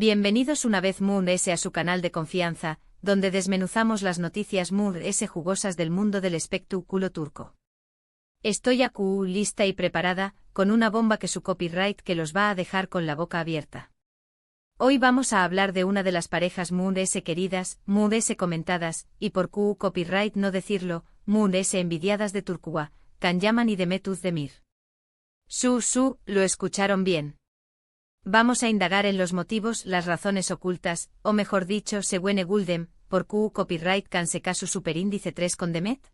Bienvenidos una vez Moon S a su canal de confianza, donde desmenuzamos las noticias Moon S jugosas del mundo del espectáculo turco. Estoy aquí lista y preparada, con una bomba que su copyright que los va a dejar con la boca abierta. Hoy vamos a hablar de una de las parejas Moon S queridas, Moon S comentadas, y por copyright no decirlo, Moon S envidiadas de Turquía, Can Yaman y Demet Özdemir. Lo escucharon bien. Vamos a indagar en los motivos, las razones ocultas, o mejor dicho, Següene Guldem, por copyright can se casu superíndice 3 con Demet.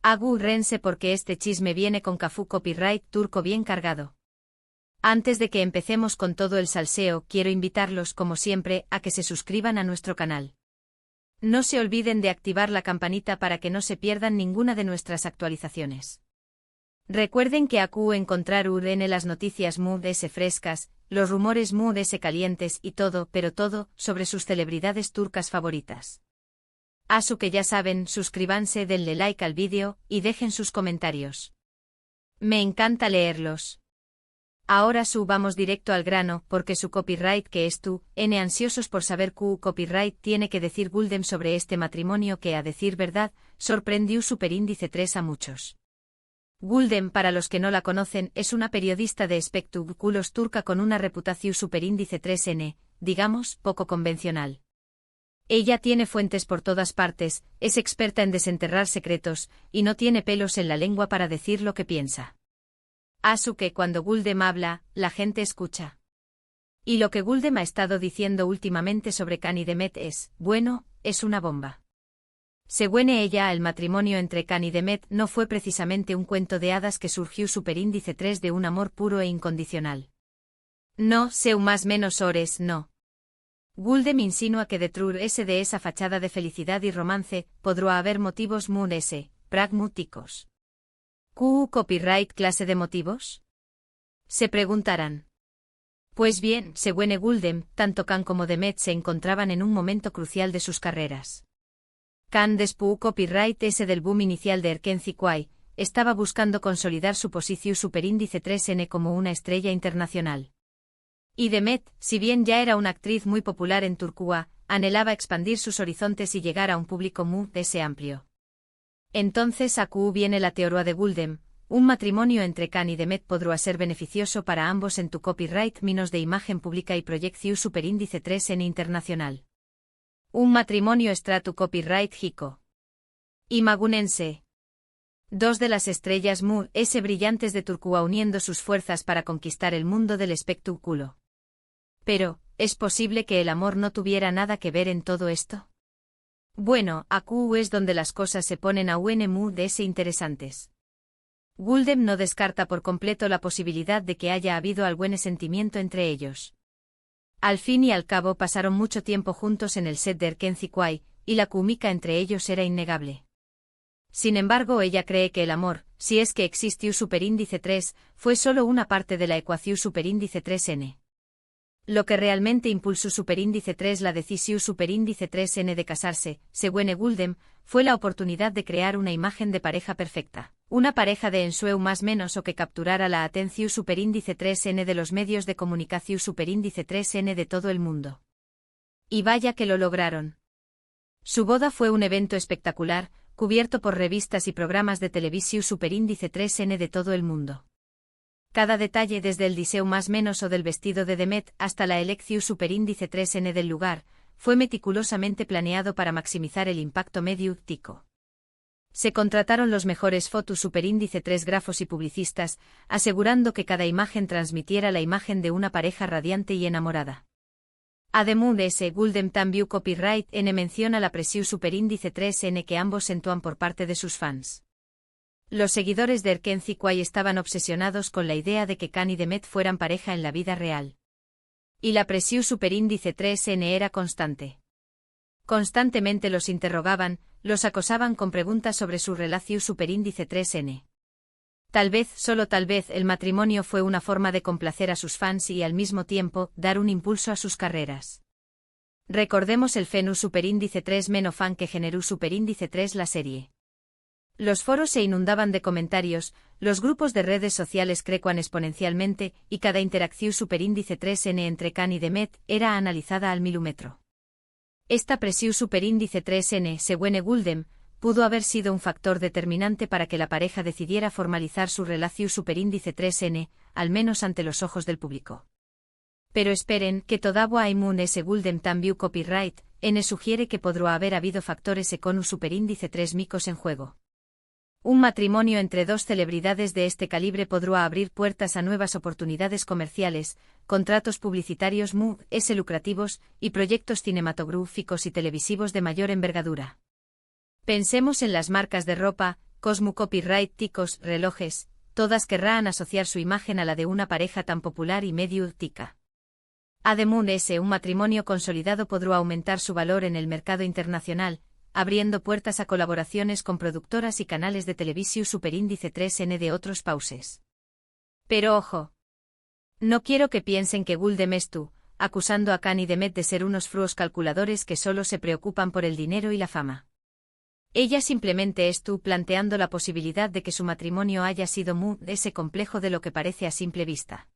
Agu rense porque este chisme viene con Cafu copyright turco bien cargado. Antes de que empecemos con todo el salseo, quiero invitarlos, como siempre, a que se suscriban a nuestro canal. No se olviden de activar la campanita para que no se pierdan ninguna de nuestras actualizaciones. Recuerden que aquí encontrar en las noticias Mood S frescas, los rumores Mood S calientes y todo, pero todo, sobre sus celebridades turcas favoritas. Asu que ya saben, suscríbanse, denle like al vídeo, y dejen sus comentarios. Me encanta leerlos. Ahora vamos directo al grano, porque su copyright que es ansiosos por saber copyright tiene que decir Guldem sobre este matrimonio que a decir verdad, sorprendió superíndice 3 a muchos. Guldem, para los que no la conocen, es una periodista de espectáculos turca con una reputación superíndice 3N, digamos, poco convencional. Ella tiene fuentes por todas partes, es experta en desenterrar secretos, y no tiene pelos en la lengua para decir lo que piensa. Asu que cuando Guldem habla, la gente escucha. Y lo que Guldem ha estado diciendo últimamente sobre Can y Demet es, bueno, es una bomba. Según ella, el matrimonio entre Can y Demet no fue precisamente un cuento de hadas que surgió superíndice 3 de un amor puro e incondicional. No, más menos ores, no. Guldem insinúa que detrás de esa fachada de felicidad y romance, podrá haber motivos Moon S, pragmáticos. ¿Copyright clase de motivos? Se preguntarán. Pues bien, según Guldem, tanto Can como Demet se encontraban en un momento crucial de sus carreras. Can después copyright S del boom inicial de Erkenci estaba buscando consolidar su posición superíndice 3N como una estrella internacional. Y Demet, si bien ya era una actriz muy popular en Turquía, anhelaba expandir sus horizontes y llegar a un público Moon S amplio. Entonces aquí viene la teoría de Guldem, un matrimonio entre Can y Demet podrá ser beneficioso para ambos en tu copyright menos de imagen pública y proyección superíndice 3N internacional. Un matrimonio estratu copyright hico. Imagunense. Dos de las estrellas Moon S brillantes de Turquía uniendo sus fuerzas para conquistar el mundo del espectáculo. Pero, ¿es posible que el amor no tuviera nada que ver en todo esto? Bueno, aquí es donde las cosas se ponen a Mood S interesantes. Guldem no descarta por completo la posibilidad de que haya habido algún sentimiento entre ellos. Al fin y al cabo pasaron mucho tiempo juntos en el set de Erkenci, y la química entre ellos era innegable. Sin embargo, ella cree que el amor, si es que existió superíndice 3, fue solo una parte de la ecuación superíndice 3N. Lo que realmente impulsó superíndice 3 la decisión superíndice 3N de casarse, según Guldem, fue la oportunidad de crear una imagen de pareja perfecta. Una pareja de ensueu más menos o que capturara la atención superíndice 3N de los medios de comunicación superíndice 3N de todo el mundo. Y vaya que lo lograron. Su boda fue un evento espectacular, cubierto por revistas y programas de televisión superíndice 3N de todo el mundo. Cada detalle desde el diseño más menos o del vestido de Demet hasta la elección superíndice 3N del lugar, fue meticulosamente planeado para maximizar el impacto mediático. Se contrataron los mejores fotos superíndice 3 grafos y publicistas, asegurando que cada imagen transmitiera la imagen de una pareja radiante y enamorada. Además S. Guldem también copyright N menciona la presión superíndice 3N que ambos sentúan por parte de sus fans. Los seguidores de Erkenci estaban obsesionados con la idea de que Can y Demet fueran pareja en la vida real. Y la presión superíndice 3N era constante. Constantemente los interrogaban, los acosaban con preguntas sobre su relación superíndice 3N. Tal vez, solo tal vez, el matrimonio fue una forma de complacer a sus fans y al mismo tiempo dar un impulso a sus carreras. Recordemos el fenómeno superíndice 3 fan que generó superíndice 3 la serie. Los foros se inundaban de comentarios, los grupos de redes sociales crecian exponencialmente y cada interacción superíndice 3n entre Khan y Demet era analizada al milímetro. Esta presión superíndice 3n, según Guldem, pudo haber sido un factor determinante para que la pareja decidiera formalizar su relación superíndice 3n, al menos ante los ojos del público. Pero esperen, que todavía hay un Guldem también copyright, sugiere que podría haber habido factores con un superíndice 3 micos en juego. Un matrimonio entre dos celebridades de este calibre podrá abrir puertas a nuevas oportunidades comerciales, contratos publicitarios lucrativos y proyectos cinematográficos y televisivos de mayor envergadura. Pensemos en las marcas de ropa, Cosmo Copyright, ticos, relojes, todas querrán asociar su imagen a la de una pareja tan popular y medio tica. Además, un matrimonio consolidado podrá aumentar su valor en el mercado internacional, abriendo puertas a colaboraciones con productoras y canales de televisión superíndice 3n de otros países. Pero ojo. No quiero que piensen que Guldem acusando a Khan y Demet de ser unos fruos calculadores que solo se preocupan por el dinero y la fama. Ella simplemente planteando la posibilidad de que su matrimonio haya sido complejo de lo que parece a simple vista.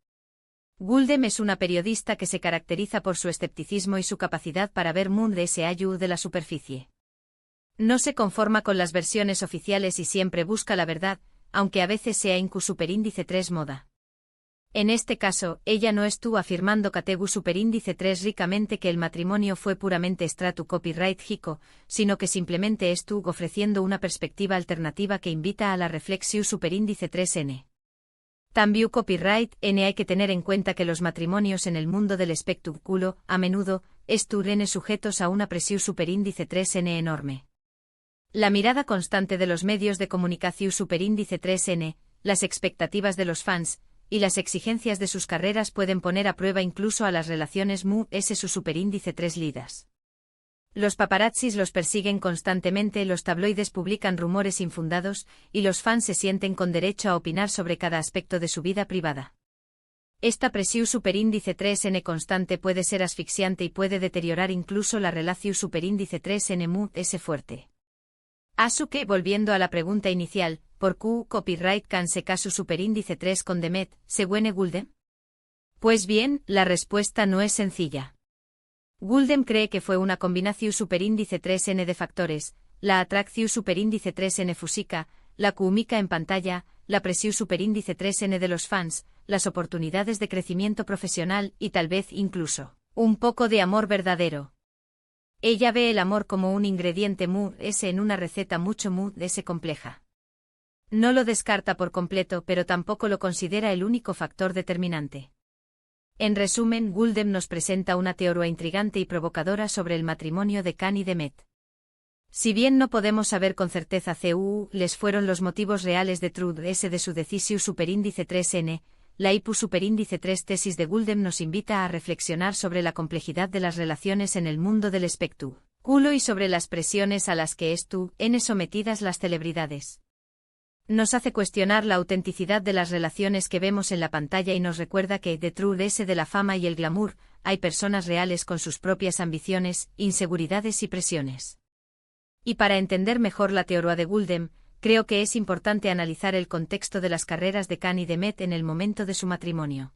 Guldem es una periodista que se caracteriza por su escepticismo y su capacidad para ver de la superficie. No se conforma con las versiones oficiales y siempre busca la verdad, aunque a veces sea superíndice 3 moda. En este caso, ella no estuvo afirmando Catebu superíndice 3 ricamente que el matrimonio fue puramente stratu copyright hico, sino que simplemente estuvo ofreciendo una perspectiva alternativa que invita a la reflexión superíndice 3n. También copyright n hay que tener en cuenta que los matrimonios en el mundo del espectáculo, a menudo, están sujetos a una presión superíndice 3n enorme. La mirada constante de los medios de comunicación superíndice 3n, las expectativas de los fans, y las exigencias de sus carreras pueden poner a prueba incluso a las relaciones su superíndice 3 lidas. Los paparazzis los persiguen constantemente, los tabloides publican rumores infundados, y los fans se sienten con derecho a opinar sobre cada aspecto de su vida privada. Esta presión superíndice 3n constante puede ser asfixiante y puede deteriorar incluso la relación superíndice 3n fuerte. Asuke, volviendo a la pregunta inicial, ¿por qué copyright Khan se casó superíndice 3 con Demet, según Guldem? Pues bien, la respuesta no es sencilla. Guldem cree que fue una combinación superíndice 3n de factores, la atracción superíndice 3n física, la química en pantalla, la presión superíndice 3n de los fans, las oportunidades de crecimiento profesional y tal vez incluso un poco de amor verdadero. Ella ve el amor como un ingrediente en una receta mucho compleja. No lo descarta por completo, pero tampoco lo considera el único factor determinante. En resumen, Guldem nos presenta una teoría intrigante y provocadora sobre el matrimonio de Khan y Demet. Si bien no podemos saber con certeza les fueron los motivos reales de de su decisión superíndice 3n, la IPU superíndice 3 tesis de Guldem nos invita a reflexionar sobre la complejidad de las relaciones en el mundo del espectáculo y sobre las presiones a las que sometidas las celebridades. Nos hace cuestionar la autenticidad de las relaciones que vemos en la pantalla y nos recuerda que detrás de la fama y el glamour, hay personas reales con sus propias ambiciones, inseguridades y presiones. Y para entender mejor la teoría de Guldem, creo que es importante analizar el contexto de las carreras de Khan y Demet en el momento de su matrimonio.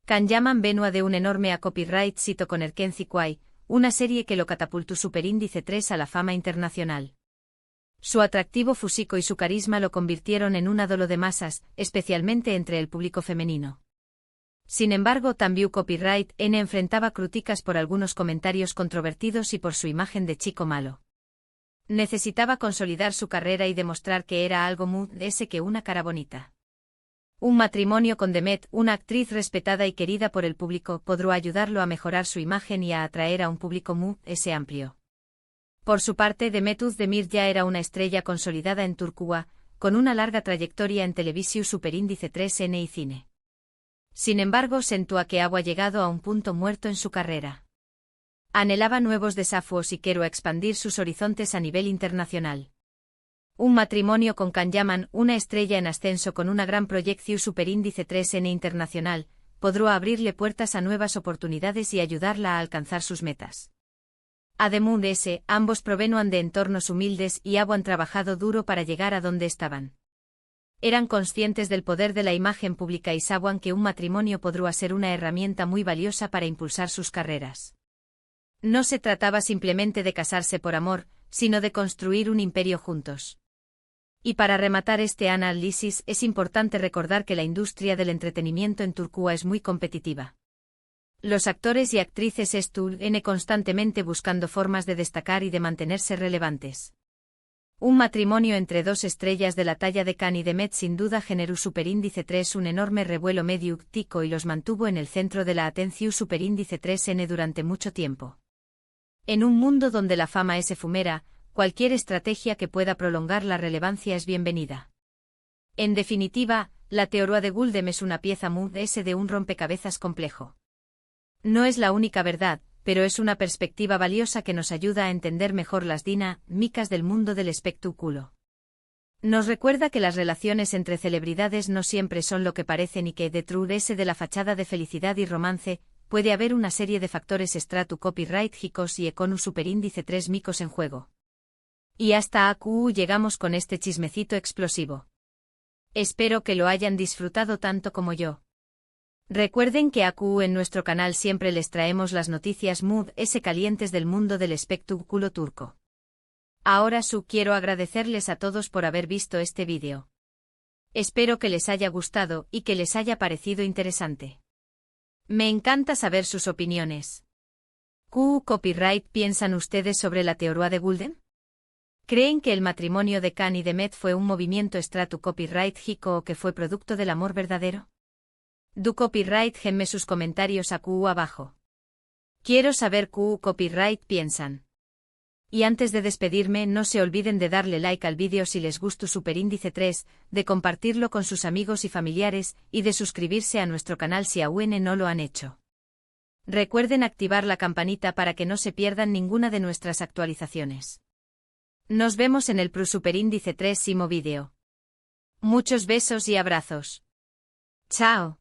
Khan llaman venua de un enorme a copyright sito con Erkenci Kwai, una serie que lo catapultó superíndice 3 a la fama internacional. Su atractivo físico y su carisma lo convirtieron en un ídolo de masas, especialmente entre el público femenino. Sin embargo, también copyright n enfrentaba críticas por algunos comentarios controvertidos y por su imagen de chico malo. Necesitaba consolidar su carrera y demostrar que era algo que una cara bonita. Un matrimonio con Demet, una actriz respetada y querida por el público, podrá ayudarlo a mejorar su imagen y a atraer a un público amplio. Por su parte, Demet Özdemir ya era una estrella consolidada en Turquía, con una larga trayectoria en televisión superíndice 3n y cine. Sin embargo, sentía que había llegado a un punto muerto en su carrera. Anhelaba nuevos desafíos y quiero expandir sus horizontes a nivel internacional. Un matrimonio con Khan Yaman, una estrella en ascenso con una gran proyección superíndice 3n internacional, podrá abrirle puertas a nuevas oportunidades y ayudarla a alcanzar sus metas. Ademún S, ambos provenían de entornos humildes y habían trabajado duro para llegar a donde estaban. Eran conscientes del poder de la imagen pública y sabían que un matrimonio podría ser una herramienta muy valiosa para impulsar sus carreras. No se trataba simplemente de casarse por amor, sino de construir un imperio juntos. Y para rematar este análisis es importante recordar que la industria del entretenimiento en Turquía es muy competitiva. Los actores y actrices están constantemente buscando formas de destacar y de mantenerse relevantes. Un matrimonio entre dos estrellas de la talla de Khan y Demet sin duda generó superíndice 3 un enorme revuelo mediático y los mantuvo en el centro de la atención superíndice 3N durante mucho tiempo. En un mundo donde la fama es efímera, cualquier estrategia que pueda prolongar la relevancia es bienvenida. En definitiva, la teoría de Guldem es una pieza muy de un rompecabezas complejo. No es la única verdad, pero es una perspectiva valiosa que nos ayuda a entender mejor las dinámicas del mundo del espectáculo. Nos recuerda que las relaciones entre celebridades no siempre son lo que parecen y que detrás de la fachada de felicidad y romance, puede haber una serie de factores copyrightjicos y con un superíndice 3 micos en juego. Y hasta aquí llegamos con este chismecito explosivo. Espero que lo hayan disfrutado tanto como yo. Recuerden que aquí en nuestro canal siempre les traemos las noticias calientes del mundo del espectáculo turco. Ahora quiero agradecerles a todos por haber visto este vídeo. Espero que les haya gustado y que les haya parecido interesante. Me encanta saber sus opiniones. ¿Qué copyright piensan ustedes sobre la teoría de Guldem? ¿Creen que el matrimonio de Khan y Demet fue un movimiento copyrightjico o que fue producto del amor verdadero? Du copyright genme sus comentarios aquí abajo. Quiero saber qué copyright piensan. Y antes de despedirme no se olviden de darle like al vídeo si les gustó superíndice 3, de compartirlo con sus amigos y familiares, y de suscribirse a nuestro canal si aún no lo han hecho. Recuerden activar la campanita para que no se pierdan ninguna de nuestras actualizaciones. Nos vemos en el superíndice 3 vídeo. Muchos besos y abrazos. Chao.